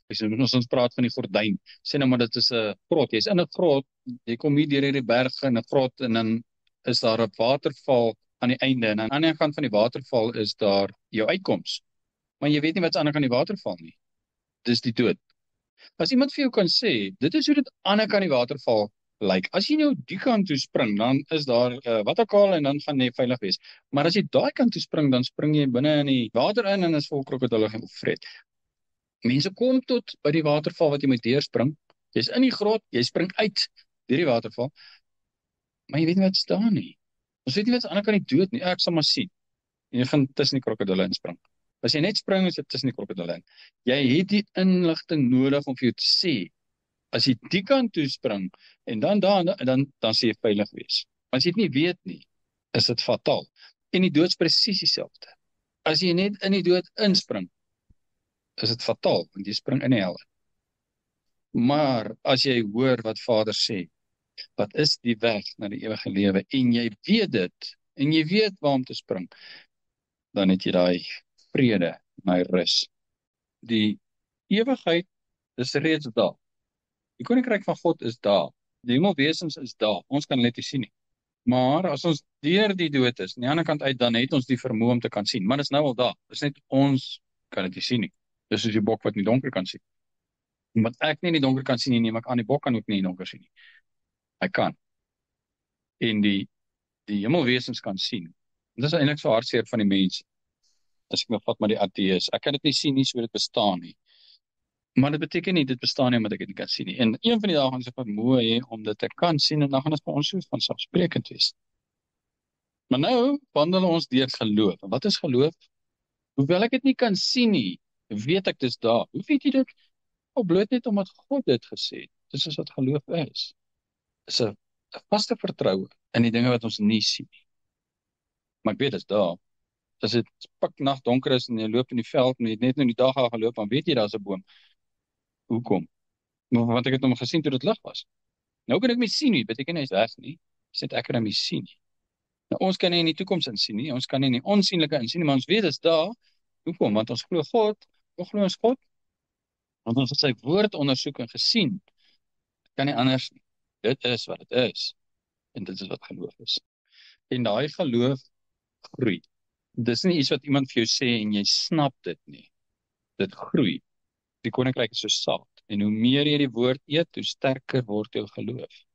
Ons praat van die gordyn. Sê nou maar dit is 'n grot. Jy's in 'n grot, jy kom hier deur hierdie berge in 'n grot en dan is daar 'n waterval aan die einde en aan die ander kant van die waterval is daar jou uitkoms. Maar jy weet nie wat's aan die ander kant die waterval nie. Dis die dood. As iemand vir jou kan sê, dit is hoe dit aan die ander kant die waterval lyk. As jy nou die kant toe spring, dan is daar waterkaal en dan gaan jy veilig wees. Maar as jy daai kant toe spring, dan spring jy binne in die water in en is vol krokodille en opvreet. Mense kom tot by die waterval wat jy moet deurspring. Jy's in die grot, jy spring uit deur die waterval, maar jy weet nie wat staan nie. Ons weet nie wat aan die ander kant die dood nie. Ek sal maar sien. Jy gaan tussen die krokodille inspring. As jy net spring, is jy tussen die krokodille in. Jy het die inligting nodig om vir jou te sê, as jy die kant toe spring en dan sê jy veilig wees. Maar as jy dit nie weet nie, is dit fataal. En die dood is presies dieselfde. As jy net in die dood inspring, is dit fataal, want jy spring in die hel. Maar as jy hoor wat Vader sê, wat is die weg na die ewige lewe, en jy weet dit, en jy weet waar om te spring, dan het jy daai vrede, daai rus. Die ewigheid is reeds daar. Die koninkryk van God is daar. Die hemelwesens is daar. Ons kan dit nie sien nie. Maar as ons deur die dood is, aan die ander kant uit, dan het ons die vermoë om te kan sien. Maar dit is nou al daar. Dit is net ons kan dit nie sien nie. Dis soos die bok wat nie donker kan sien. Want ek nie in die donker kan sien nie, neem ek aan die bok kan ook nie in die donker sien nie. Hy kan. En die hemelwesens kan sien. Dit is eintlik so hartseer van die mense. As ek my vat met die ateës. Ek kan dit nie sien nie, so dit bestaan nie. Maar dit beteken nie, dit bestaan nie, omdat ek dit nie kan sien nie. En een van die dae gaan ons vermoë hê om dit te kan sien, en dan gaan dit vir ons so vanselfsprekend wees. Maar nou wandel ons deur geloof. En wat is geloof? Hoewel ek dit nie kan sien nie, weet ek dis daar. Hoe weet jy dit? Bloot net omdat God dit gesê het. Dis is wat geloof is. Dis 'n vaste vertroue in die dinge wat ons nie sien nie. Maar ek weet dit is daar. As dit piknag donker is en jy loop in die veld en jy het net nou die dag al geloop, dan weet jy daar's 'n boom. Hoekom? Want ek het hom gesien toe dit lig was. Nou kan ek my sien nie, beteken nie hy's weg nie. Dis net ek kan hom nie sien nie. Nou ons kan nie in die toekoms insien nie. Ons kan nie in die onsienlike insien nie, maar ons weet dit is daar. Hoekom? Want ons glo God. Ons glo ons God. Want ons het sy woord ondersoek en gesien. Kan nie anders nie. Dit is wat dit is. En dit is wat geloof is. En daai geloof groei. Dis nie iets wat iemand vir jou sê en jy snap dit nie. Dit groei. Die koninkryk is so saad. En hoe meer jy die woord eet, hoe sterker word jou geloof.